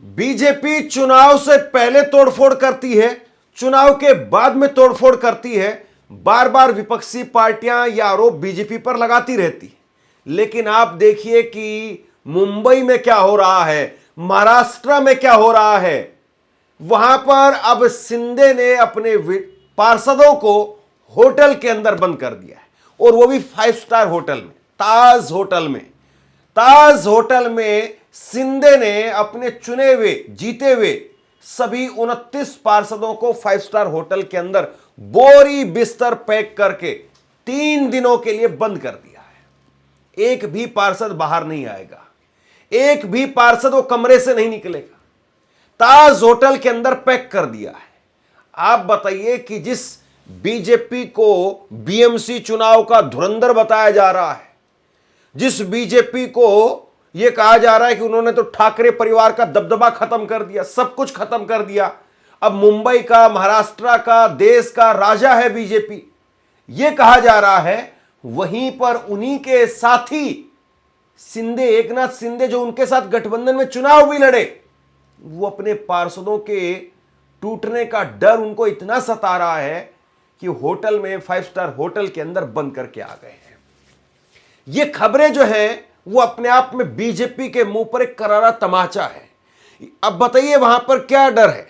BJP चुनाव से पहले तोड़फोड़ करती है, चुनाव के बाद में तोड़फोड़ करती है। बार बार विपक्षी पार्टियां यह आरोप बीजेपी पर लगाती रहती है। लेकिन आप देखिए कि मुंबई में क्या हो रहा है, महाराष्ट्र में क्या हो रहा है। वहां पर अब शिंदे ने अपने पार्षदों को होटल के अंदर बंद कर दिया है, और वो भी 5 स्टार होटल में, ताज होटल में। ताज होटल में शिंदे ने अपने चुने हुए, जीते हुए सभी 29 पार्षदों को 5 स्टार होटल के अंदर बोरी बिस्तर पैक करके 3 दिनों के लिए बंद कर दिया है। एक भी पार्षद बाहर नहीं आएगा, एक भी पार्षद वो कमरे से नहीं निकलेगा। ताज होटल के अंदर पैक कर दिया है। आप बताइए कि जिस बीजेपी को बीएमसी चुनाव का धुरंधर बताया जा रहा है, जिस बीजेपी को यह कहा जा रहा है कि उन्होंने तो ठाकरे परिवार का दबदबा खत्म कर दिया, सब कुछ खत्म कर दिया, अब मुंबई का, महाराष्ट्र का, देश का राजा है बीजेपी, यह कहा जा रहा है, वहीं पर उन्हीं के साथी शिंदे, एकनाथ शिंदे, जो उनके साथ गठबंधन में चुनाव भी लड़े, वो अपने पार्षदों के टूटने का डर उनको इतना सता रहा है कि होटल में, 5 स्टार होटल के अंदर बंद करके आ गए हैं। ये खबरें जो हैं वो अपने आप में बीजेपी के मुंह पर एक करारा तमाचा है। अब बताइए वहां पर क्या डर है?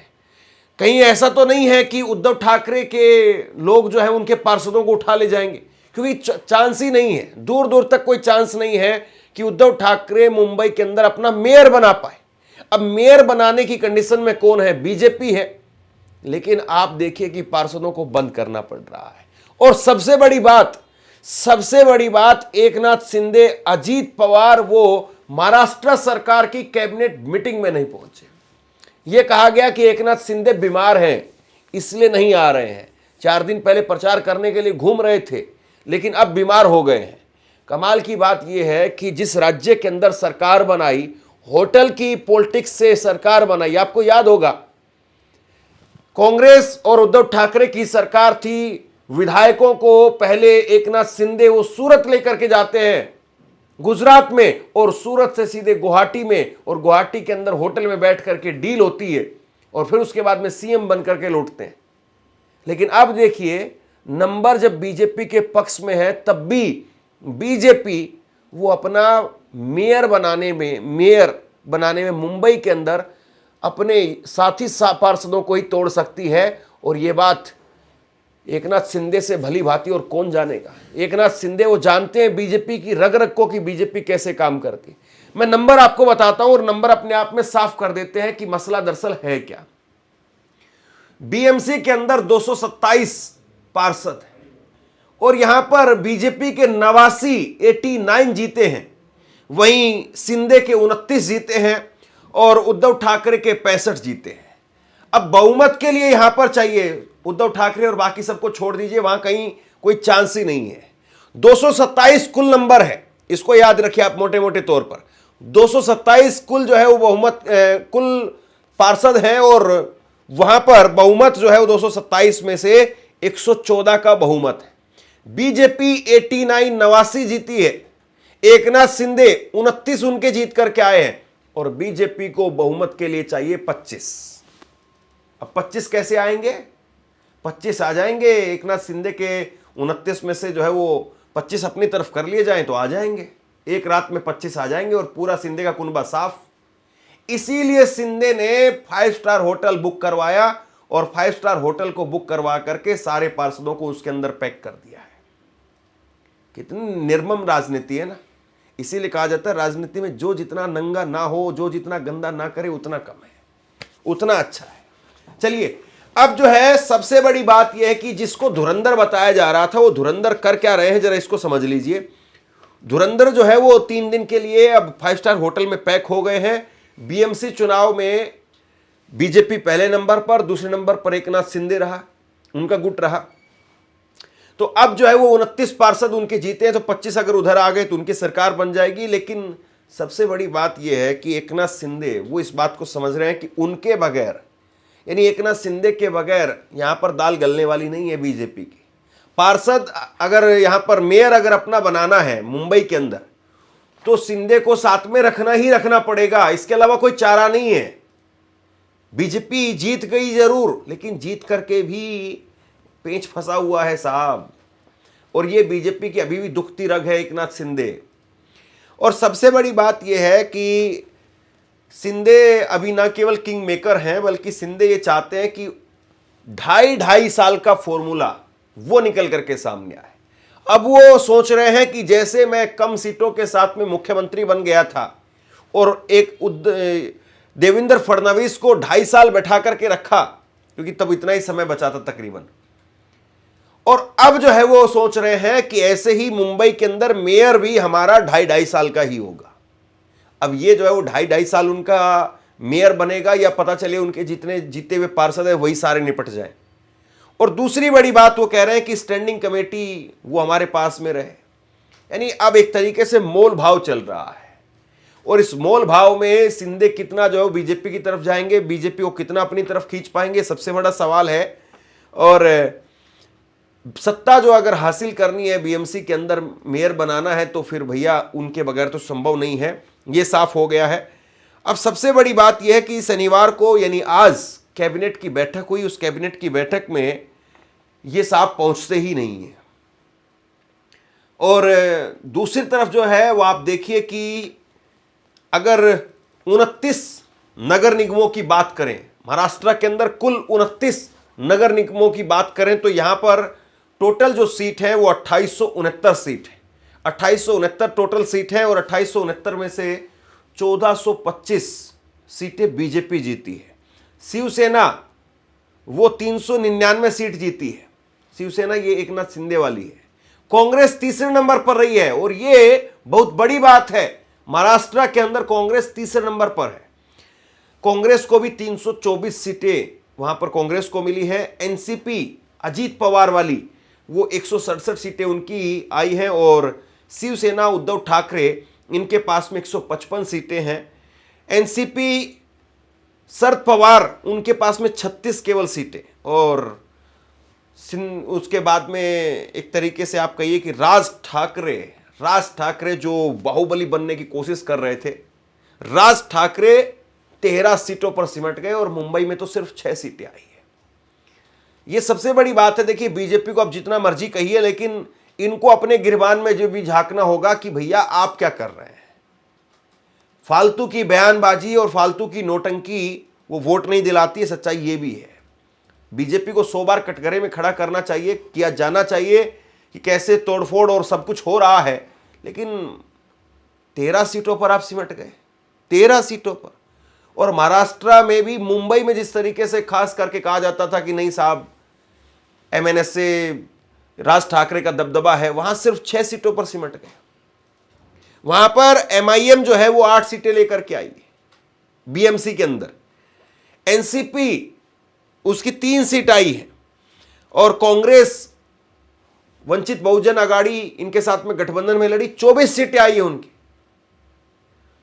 कहीं ऐसा तो नहीं है कि उद्धव ठाकरे के लोग जो है उनके पार्षदों को उठा ले जाएंगे? क्योंकि चांस ही नहीं है, दूर दूर तक कोई चांस नहीं है कि उद्धव ठाकरे मुंबई के अंदर अपना मेयर बना पाए। अब मेयर बनाने की कंडीशन में कौन है? बीजेपी है। लेकिन आप देखिए कि पार्षदों को बंद करना पड़ रहा है। और सबसे बड़ी बात, एकनाथ शिंदे, अजीत पवार वो महाराष्ट्र सरकार की कैबिनेट मीटिंग में नहीं पहुंचे। यह कहा गया कि एकनाथ शिंदे बीमार हैं, इसलिए नहीं आ रहे हैं। 4 दिन पहले प्रचार करने के लिए घूम रहे थे, लेकिन अब बीमार हो गए हैं। कमाल की बात यह है कि जिस राज्य के अंदर सरकार बनाई, होटल की पॉलिटिक्स से सरकार बनाई, आपको याद होगा कांग्रेस और उद्धव ठाकरे की सरकार थी। विधायकों को पहले एकनाथ शिंदे वो सूरत लेकर के जाते हैं, गुजरात में, और सूरत से सीधे गुवाहाटी में, और गुवाहाटी के अंदर होटल में बैठ करके डील होती है, और फिर उसके बाद में सीएम बन करके लौटते हैं। लेकिन अब देखिए, नंबर जब बीजेपी के पक्ष में है, तब भी बीजेपी वो अपना मेयर बनाने में मुंबई के अंदर अपने साथी पार्षदों को ही तोड़ सकती है। और ये बात एकनाथ शिंदे से भली भांति और कौन जानेगा। एकनाथ शिंदे वो जानते हैं बीजेपी की रग रग को, कि बीजेपी कैसे काम करती। मैं नंबर आपको बताता हूं, और नंबर अपने आप में साफ कर देते हैं कि मसला दरअसल है क्या। बीएमसी के अंदर 227 पार्षद है, और यहां पर बीजेपी के 89 जीते हैं, वहीं शिंदे के 29 जीते हैं, और उद्धव ठाकरे के 65 जीते हैं। अब बहुमत के लिए यहां पर चाहिए, उद्धव ठाकरे और बाकी सबको छोड़ दीजिए, वहां कहीं कोई चांस ही नहीं है। 227 कुल नंबर है, इसको याद रखिए आप मोटे मोटे तौर पर। 227 कुल जो है वो बहुमत, कुल पार्षद हैं, और वहां पर बहुमत जो है वो 227 में से 114 का बहुमत है। बीजेपी 89 जीती है, एकनाथ शिंदे 29 उनके जीत करके आए हैं, और बीजेपी को बहुमत के लिए चाहिए 25। अब 25 कैसे आएंगे? 25 आ जाएंगे, एकनाथ शिंदे के 29 में से जो है वो 25 अपनी तरफ कर लिए जाएं तो आ जाएंगे, एक रात में 25 आ जाएंगे, और पूरा शिंदे का कुनबा साफ। इसीलिए शिंदे ने 5 स्टार होटल बुक करवाया, और 5 स्टार होटल को बुक करवा करके सारे पार्षदों को उसके अंदर पैक कर दिया है। कितनी निर्मम राजनीति है ना। इसीलिए कहा जाता है राजनीति में जो जितना नंगा ना हो, जो जितना गंदा ना करे, उतना कम है, उतना अच्छा है। चलिए, अब जो है सबसे बड़ी बात यह है कि जिसको धुरंधर बताया जा रहा था, वो धुरंधर कर क्या रहे हैं, जरा इसको समझ लीजिए। धुरंधर जो है वो 3 दिन के लिए अब 5 स्टार होटल में पैक हो गए हैं। बीएमसी चुनाव में बीजेपी पहले नंबर पर, दूसरे नंबर पर एकनाथ शिंदे रहा, उनका गुट रहा। तो अब जो है वो 29 पार्षद उनके जीते हैं, तो 25 अगर उधर आ गए तो उनकी सरकार बन जाएगी। लेकिन सबसे बड़ी बात यह है कि एकनाथ शिंदे वो इस बात को समझ रहे हैं कि उनके बगैर, यानी एकनाथ शिंदे के बगैर यहां पर दाल गलने वाली नहीं है बीजेपी की। पार्षद अगर यहां पर मेयर अगर अपना बनाना है मुंबई के अंदर, तो शिंदे को साथ में रखना ही रखना पड़ेगा, इसके अलावा कोई चारा नहीं है। बीजेपी जीत गई जरूर, लेकिन जीत करके भी पेंच फंसा हुआ है साहब। और ये बीजेपी की अभी भी दुखती रग है एकनाथ शिंदे। और सबसे बड़ी बात यह है कि शिंदे अभी ना केवल किंग मेकर हैं, बल्कि शिंदे ये चाहते हैं कि 2.5 साल का फॉर्मूला वो निकल करके सामने आए। अब वो सोच रहे हैं कि जैसे मैं कम सीटों के साथ में मुख्यमंत्री बन गया था और एक देवेंद्र फडणवीस को 2.5 साल बैठा करके रखा, क्योंकि तब इतना ही समय बचा था तकरीबन, और अब जो है वो सोच रहे हैं कि ऐसे ही मुंबई के अंदर मेयर भी हमारा 2.5 साल का ही होगा। अब ये जो है वो 2.5 साल उनका मेयर बनेगा, या पता चले उनके जितने जीते हुए पार्षद है वही सारे निपट जाएं। और दूसरी बड़ी बात वो कह रहे हैं कि स्टैंडिंग कमेटी वो हमारे पास में रहे। यानी अब एक तरीके से मोल भाव चल रहा है, और इस मोल भाव में शिंदे कितना जो है बीजेपी की तरफ जाएंगे, बीजेपी को कितना अपनी तरफ खींच पाएंगे, सबसे बड़ा सवाल है। और सत्ता जो अगर हासिल करनी है, बीएमसी के अंदर मेयर बनाना है, तो फिर भैया उनके बगैर तो संभव नहीं है, ये साफ हो गया है। अब सबसे बड़ी बात यह है कि शनिवार को यानी आज कैबिनेट की बैठक हुई, उस कैबिनेट की बैठक में ये साहब पहुंचते ही नहीं है। और दूसरी तरफ जो है वो आप देखिए कि अगर 29 नगर निगमों की बात करें, महाराष्ट्र के अंदर कुल 29 नगर निगमों की बात करें, तो यहां पर टोटल जो सीट है वो 2869 सीट है। 2869 टोटल सीट है, और 2869 में से 1425 सीटें बीजेपी जीती है। शिवसेना वो 399 सीट जीती है। शिवसेना ये एकनाथ शिंदे वाली है। कांग्रेस तीसरे नंबर पर रही है, और ये बहुत बड़ी बात है, महाराष्ट्र के अंदर कांग्रेस तीसरे नंबर पर है। कांग्रेस को भी 324 सीटें वहां पर कांग्रेस को मिली है। एनसीपी अजीत पवार वाली वो 167 सीटें उनकी आई हैं, और शिवसेना उद्धव ठाकरे इनके पास में 155 सीटें हैं। एनसीपी शरद पवार उनके पास में 36 केवल सीटें, और उसके बाद में एक तरीके से आप कहिए कि राज ठाकरे जो बाहुबली बनने की कोशिश कर रहे थे, राज ठाकरे 13 सीटों पर सिमट गए, और मुंबई में तो सिर्फ 6 सीटें आई है। ये सबसे बड़ी बात है। देखिए, बीजेपी को अब जितना मर्जी कहिए, लेकिन इनको अपने गिरबान में जो भी झांकना होगा कि भैया आप क्या कर रहे हैं। फालतू की बयानबाजी और फालतू की नोटंकी वो वोट नहीं दिलाती है, सच्चाई ये भी है। बीजेपी को 100 बार कटघरे में खड़ा करना चाहिए, किया जाना चाहिए कि कैसे तोड़फोड़ और सब कुछ हो रहा है, लेकिन 13 सीटों पर आप सिमट गए, 13 सीटों पर। और महाराष्ट्र में भी, मुंबई में जिस तरीके से खास करके कहा जाता था कि नहीं साहब एमएनएस से राज ठाकरे का दबदबा है, वहां सिर्फ 6 सीटों पर सिमट गए। वहां पर एमआईएम जो है वो 8 सीटें लेकर के आई बीएमसी के अंदर। एनसीपी उसकी 3 सीट आई है, और कांग्रेस वंचित बहुजन अघाड़ी इनके साथ में गठबंधन में लड़ी, 24 सीटें आई है उनकी।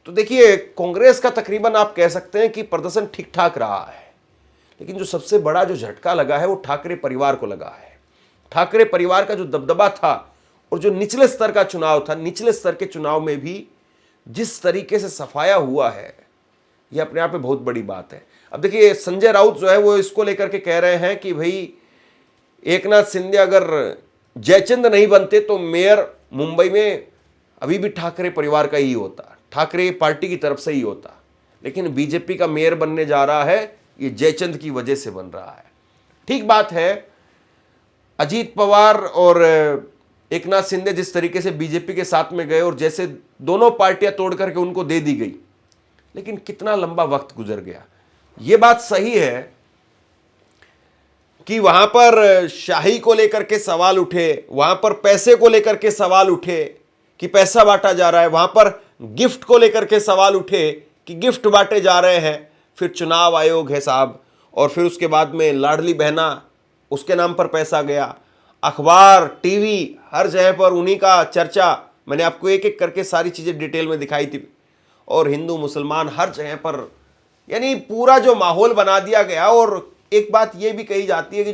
तो देखिए, कांग्रेस का तकरीबन आप कह सकते हैं कि प्रदर्शन ठीक ठाक रहा है, लेकिन जो सबसे बड़ा जो झटका लगा है वो ठाकरे परिवार को लगा है। ठाकरे परिवार का जो दबदबा था और जो निचले स्तर का चुनाव था, निचले स्तर के चुनाव में भी जिस तरीके से सफाया हुआ है, यह अपने आप में बहुत बड़ी बात है। अब देखिए, संजय राउत जो है वो इसको लेकर के कह रहे हैं कि भाई एकनाथ शिंदे अगर जयचंद नहीं बनते तो मेयर मुंबई में अभी भी ठाकरे परिवार का ही होता, ठाकरे पार्टी की तरफ से ही होता, लेकिन बीजेपी का मेयर बनने जा रहा है, ये जयचंद की वजह से बन रहा है। ठीक बात है, अजीत पवार और एकनाथ शिंदे जिस तरीके से बीजेपी के साथ में गए और जैसे दोनों पार्टियां तोड़ करके उनको दे दी गई, लेकिन कितना लंबा वक्त गुजर गया। यह बात सही है कि वहां पर शाही को लेकर के सवाल उठे, वहां पर पैसे को लेकर के सवाल उठे कि पैसा बांटा जा रहा है, वहां पर गिफ्ट को लेकर के सवाल उठे कि गिफ्ट बांटे जा रहे हैं, फिर चुनाव आयोग है साहब, और फिर उसके बाद में लाडली बहना उसके नाम पर पैसा गया, अखबार टीवी हर जगह पर उन्हीं का चर्चा, मैंने आपको एक एक करके सारी चीज़ें डिटेल में दिखाई थी, और हिंदू मुसलमान हर जगह पर, यानी पूरा जो माहौल बना दिया गया। और एक बात ये भी कही जाती है कि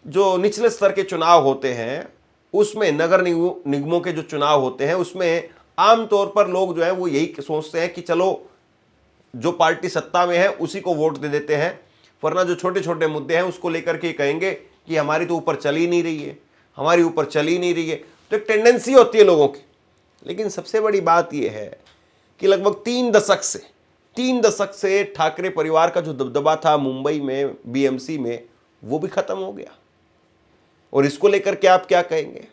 जो निचले स्तर के चुनाव होते हैं उसमें, नगर निगमों के जो चुनाव होते हैं उसमें आमतौर पर लोग जो है वो यही सोचते हैं कि चलो जो पार्टी सत्ता में है उसी को वोट दे देते हैं, वरना जो छोटे छोटे मुद्दे हैं उसको लेकर के कहेंगे कि हमारी तो ऊपर चल ही नहीं रही है, हमारी ऊपर चल ही नहीं रही है। तो एक टेंडेंसी होती है लोगों की। लेकिन सबसे बड़ी बात यह है कि लगभग 3 दशक से ठाकरे परिवार का जो दबदबा था मुंबई में बीएमसी में, वो भी खत्म हो गया। और इसको लेकर के आप क्या कहेंगे?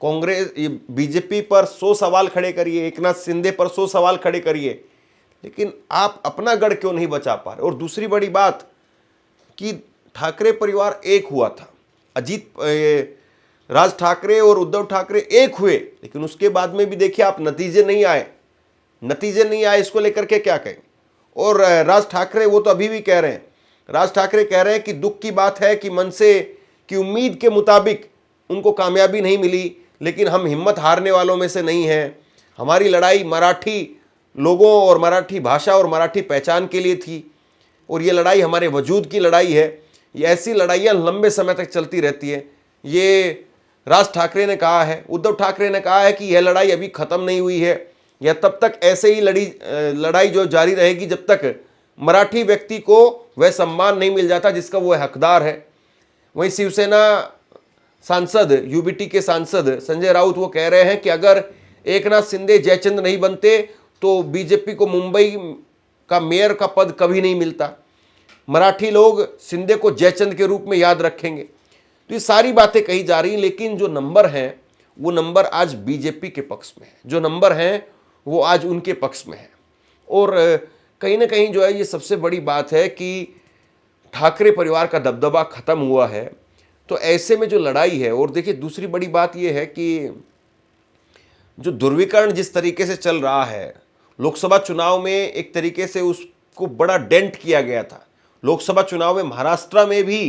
कांग्रेस बीजेपी पर 100 सवाल खड़े करिए, एकनाथ शिंदे पर 100 सवाल खड़े करिए, लेकिन आप अपना गढ़ क्यों नहीं बचा पा रहे? और दूसरी बड़ी बात कि ठाकरे परिवार एक हुआ था, राज ठाकरे और उद्धव ठाकरे एक हुए, लेकिन उसके बाद में भी देखिए आप नतीजे नहीं आए, इसको लेकर के क्या कहें? और राज ठाकरे वो तो अभी भी कह रहे हैं, राज ठाकरे कह रहे हैं कि दुख की बात है कि मनसे की उम्मीद के मुताबिक उनको कामयाबी नहीं मिली, लेकिन हम हिम्मत हारने वालों में से नहीं हैं। हमारी लड़ाई मराठी लोगों और मराठी भाषा और मराठी पहचान के लिए थी, और ये लड़ाई हमारे वजूद की लड़ाई है। ये ऐसी लड़ाइयाँ लंबे समय तक चलती रहती है। ये राज ठाकरे ने कहा है, उद्धव ठाकरे ने कहा है कि यह लड़ाई अभी ख़त्म नहीं हुई है, यह तब तक ऐसे ही लड़ाई जो जारी रहेगी जब तक मराठी व्यक्ति को वह सम्मान नहीं मिल जाता जिसका वो हकदार है। वहीं शिवसेना सांसद, यूबीटी के सांसद संजय राउत वो कह रहे हैं कि अगर एकनाथ शिंदे जयचंद नहीं बनते तो बीजेपी को मुंबई का मेयर का पद कभी नहीं मिलता। मराठी लोग शिंदे को जयचंद के रूप में याद रखेंगे। तो ये सारी बातें कही जा रही, लेकिन जो नंबर हैं वो नंबर आज बीजेपी के पक्ष में है, जो नंबर हैं वो आज उनके पक्ष में है। और कहीं ना कहीं जो है ये सबसे बड़ी बात है कि ठाकरे परिवार का दबदबा खत्म हुआ है। तो ऐसे में जो लड़ाई है, और देखिए दूसरी बड़ी बात यह है कि जो ध्रुवीकरण जिस तरीके से चल रहा है, लोकसभा चुनाव में एक तरीके से उसको बड़ा डेंट किया गया था। लोकसभा चुनाव में महाराष्ट्र में भी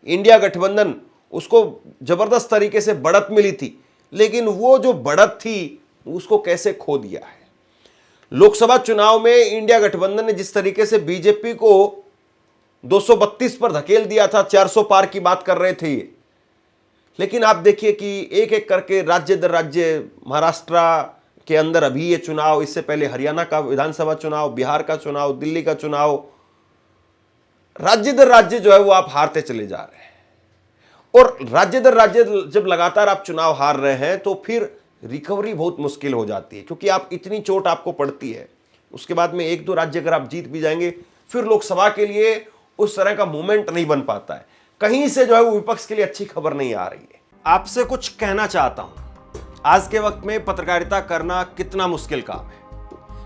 इंडिया गठबंधन उसको जबरदस्त तरीके से बढ़त मिली थी, लेकिन वो जो बढ़त थी उसको कैसे खो दिया है। लोकसभा चुनाव में इंडिया गठबंधन ने जिस तरीके से बीजेपी को 232 पर धकेल दिया था, 400 पार की बात कर रहे थे ये, लेकिन आप देखिए कि एक एक करके राज्य दर राज्य, महाराष्ट्र के अंदर अभी ये चुनाव, इससे पहले हरियाणा का विधानसभा चुनाव, बिहार का चुनाव, दिल्ली का चुनाव, राज्य दर राज्य जो है वो आप हारते चले जा रहे हैं। और राज्य दर राज्य जब लगातार आप चुनाव हार रहे हैं तो फिर रिकवरी बहुत मुश्किल हो जाती है, क्योंकि आप इतनी चोट आपको पड़ती है। उसके बाद में 1-2 राज्य अगर आप जीत भी जाएंगे, फिर लोकसभा के लिए उस तरह का मूवमेंट नहीं बन पाता है। कहीं से जो है वो विपक्ष के लिए अच्छी खबर नहीं आ रही है। आपसे कुछ कहना चाहता हूं, आज के वक्त में पत्रकारिता करना कितना मुश्किल काम है,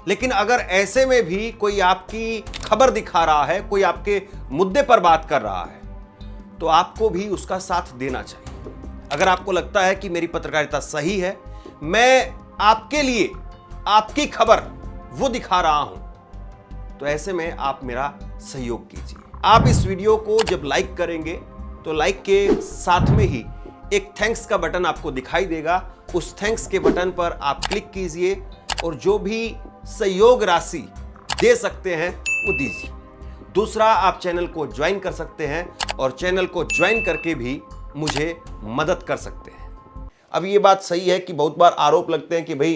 लेकिन अगर ऐसे में भी कोई आपकी खबर दिखा रहा है, कोई आपके मुद्दे पर बात कर रहा है, तो आपको भी उसका साथ देना चाहिए। अगर आपको लगता है कि मेरी पत्रकारिता सही है, मैं आपके लिए आपकी खबर वो दिखा रहा हूं, तो ऐसे में आप मेरा सहयोग कीजिए। आप इस वीडियो को जब लाइक करेंगे तो लाइक के साथ में ही एक थैंक्स का बटन आपको दिखाई देगा। उस थैंक्स के बटन पर आप क्लिक कीजिए और जो भी सहयोग राशि दे सकते हैं वो दीजिए। दूसरा, आप चैनल को ज्वाइन कर सकते हैं और चैनल को ज्वाइन करके भी मुझे मदद कर सकते हैं। अब ये बात सही है कि बहुत बार आरोप लगते हैं कि भाई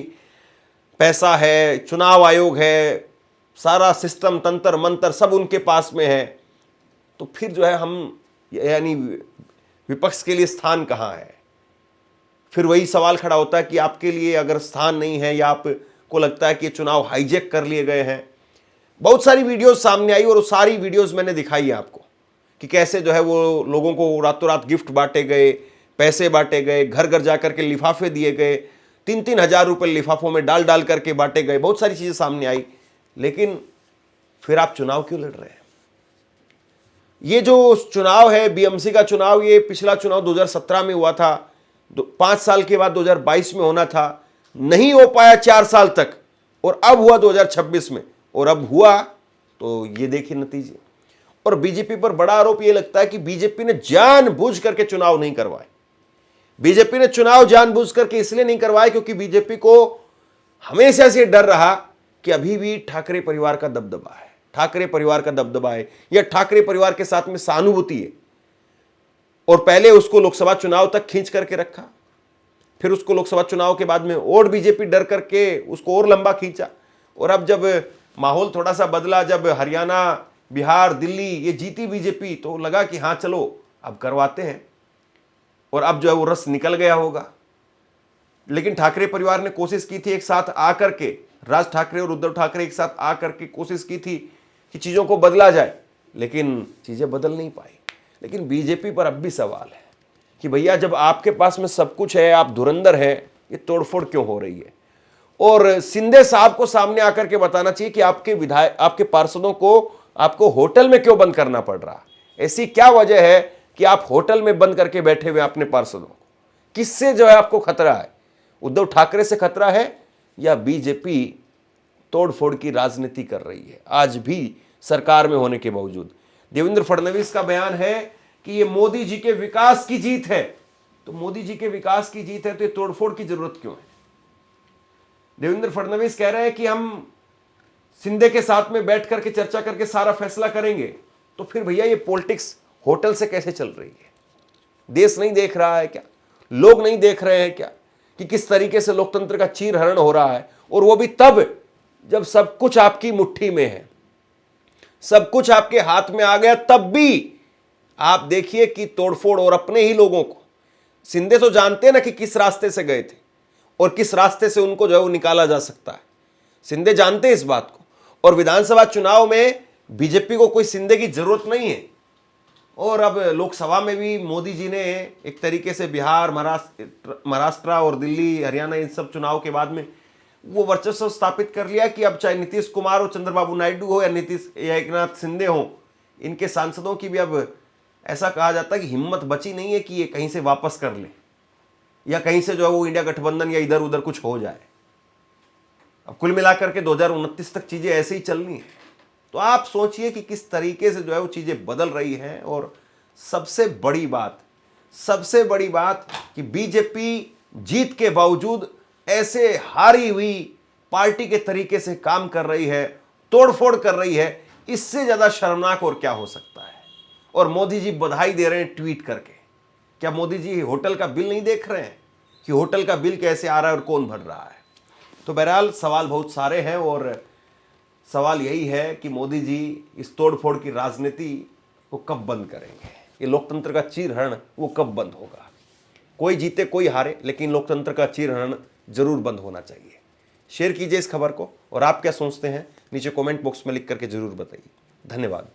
पैसा है, चुनाव आयोग है, सारा सिस्टम तंत्र मंत्र सब उनके पास में है, तो फिर जो है हम यानी विपक्ष के लिए स्थान कहाँ है? फिर वही सवाल खड़ा होता है कि आपके लिए अगर स्थान नहीं है या आपको लगता है कि चुनाव हाईजैक कर लिए गए हैं। बहुत सारी वीडियोस सामने आई और वो सारी वीडियोस मैंने दिखाई है आपको कि कैसे जो है वो लोगों को रातों रात गिफ्ट बांटे गए, पैसे बांटे गए, घर घर जाकर के लिफाफे दिए गए, 3-3 हज़ार रुपये लिफाफों में डाल डाल करके बांटे गए। बहुत सारी चीज़ें सामने आई, लेकिन फिर आप चुनाव क्यों लड़ रहे हैं? ये जो चुनाव है बीएमसी का चुनाव, ये पिछला चुनाव 2017 में हुआ था, 5 साल के बाद 2022 में होना था, नहीं हो पाया 4 साल तक, और अब हुआ 2026 में, और अब हुआ तो ये देखिए नतीजे। और बीजेपी पर बड़ा आरोप ये लगता है कि बीजेपी ने जानबूझ करके चुनाव नहीं करवाए। बीजेपी ने चुनाव जानबूझ करके इसलिए नहीं करवाए क्योंकि बीजेपी को हमेशा से डर रहा कि अभी भी ठाकरे परिवार का दबदबा है, ठाकरे परिवार का दबदबा है, या ठाकरे परिवार के साथ में सहानुभूति है। और पहले उसको लोकसभा चुनाव तक खींच करके रखा, फिर उसको लोकसभा चुनाव के बाद में और बीजेपी डर करके उसको और लंबा खींचा, और अब जब माहौल थोड़ा सा बदला जब हरियाणा, बिहार, दिल्ली ये जीती बीजेपी, तो लगा कि हाँ चलो अब करवाते हैं, और अब जो है वो रस निकल गया होगा। लेकिन ठाकरे परिवार ने कोशिश की थी एक साथ आकर के, राज ठाकरे और उद्धव ठाकरे एक साथ आकर के कोशिश की थी कि चीज़ों को बदला जाए, लेकिन चीज़ें बदल नहीं पाई। लेकिन बीजेपी पर अब भी सवाल है कि भैया जब आपके पास में सब कुछ है, आप धुरंधर हैं, ये तोड़फोड़ क्यों हो रही है? और शिंदे साहब को सामने आकर के बताना चाहिए कि आपके विधायक, आपके पार्षदों को आपको होटल में क्यों बंद करना पड़ रहा? ऐसी क्या वजह है कि आप होटल में बंद करके बैठे हुए अपने पार्षदों को? किससे जो है आपको खतरा है? उद्धव ठाकरे से खतरा है या बीजेपी तोड़फोड़ की राजनीति कर रही है आज भी सरकार में होने के बावजूद? देवेंद्र फडणवीस का बयान है कि ये मोदी जी के विकास की जीत है। तो मोदी जी के विकास की जीत है तो ये तोड़फोड़ की जरूरत क्यों है? देवेंद्र फडणवीस कह रहे हैं कि हम शिंदे के साथ में बैठ करके चर्चा करके सारा फैसला करेंगे। तो फिर भैया ये पॉलिटिक्स होटल से कैसे चल रही है? देश नहीं देख रहा है क्या? लोग नहीं देख रहे हैं क्या कि किस तरीके से लोकतंत्र का चीरहरण हो रहा है? और वो भी तब जब सब कुछ आपकी मुट्ठी में है, सब कुछ आपके हाथ में आ गया, तब भी आप देखिए कि तोड़फोड़। और अपने ही लोगों को, शिंदे तो जानते हैं ना कि किस रास्ते से गए थे और किस रास्ते से उनको जो है वो निकाला जा सकता है। शिंदे जानते हैं इस बात को। और विधानसभा चुनाव में बीजेपी को कोई शिंदे की जरूरत नहीं है। और अब लोकसभा में भी मोदी जी ने एक तरीके से बिहार, महाराष्ट्र और दिल्ली, हरियाणा, इन सब चुनाव के बाद में वो वर्चस्व स्थापित कर लिया कि अब चाहे नीतीश कुमार हो, चंद्रबाबू नायडू हो या एकनाथ शिंदे हो, इनके सांसदों की भी अब ऐसा कहा जाता है कि हिम्मत बची नहीं है कि ये कहीं से वापस कर ले या कहीं से जो है वो इंडिया गठबंधन या इधर उधर कुछ हो जाए। अब कुल मिलाकर के 2029 तक चीजें ऐसे ही चलनी है। तो आप सोचिए कि किस तरीके से जो है वो चीजें बदल रही हैं। और सबसे बड़ी बात कि बीजेपी जीत के बावजूद ऐसे हारी हुई पार्टी के तरीके से काम कर रही है, तोड़फोड़ कर रही है। इससे ज्यादा शर्मनाक और क्या हो सकता है? और मोदी जी बधाई दे रहे हैं ट्वीट करके। क्या मोदी जी होटल का बिल नहीं देख रहे हैं कि होटल का बिल कैसे आ रहा है और कौन भर रहा है? तो बहरहाल सवाल बहुत सारे हैं और सवाल यही है कि मोदी जी इस तोड़फोड़ की राजनीति को कब बंद करेंगे? ये लोकतंत्र का चीरहरण वो कब बंद होगा? कोई जीते कोई हारे, लेकिन लोकतंत्र का चीरहरण जरूर बंद होना चाहिए। शेयर कीजिए इस खबर को और आप क्या सोचते हैं नीचे कमेंट बॉक्स में लिख करके जरूर बताइए। धन्यवाद।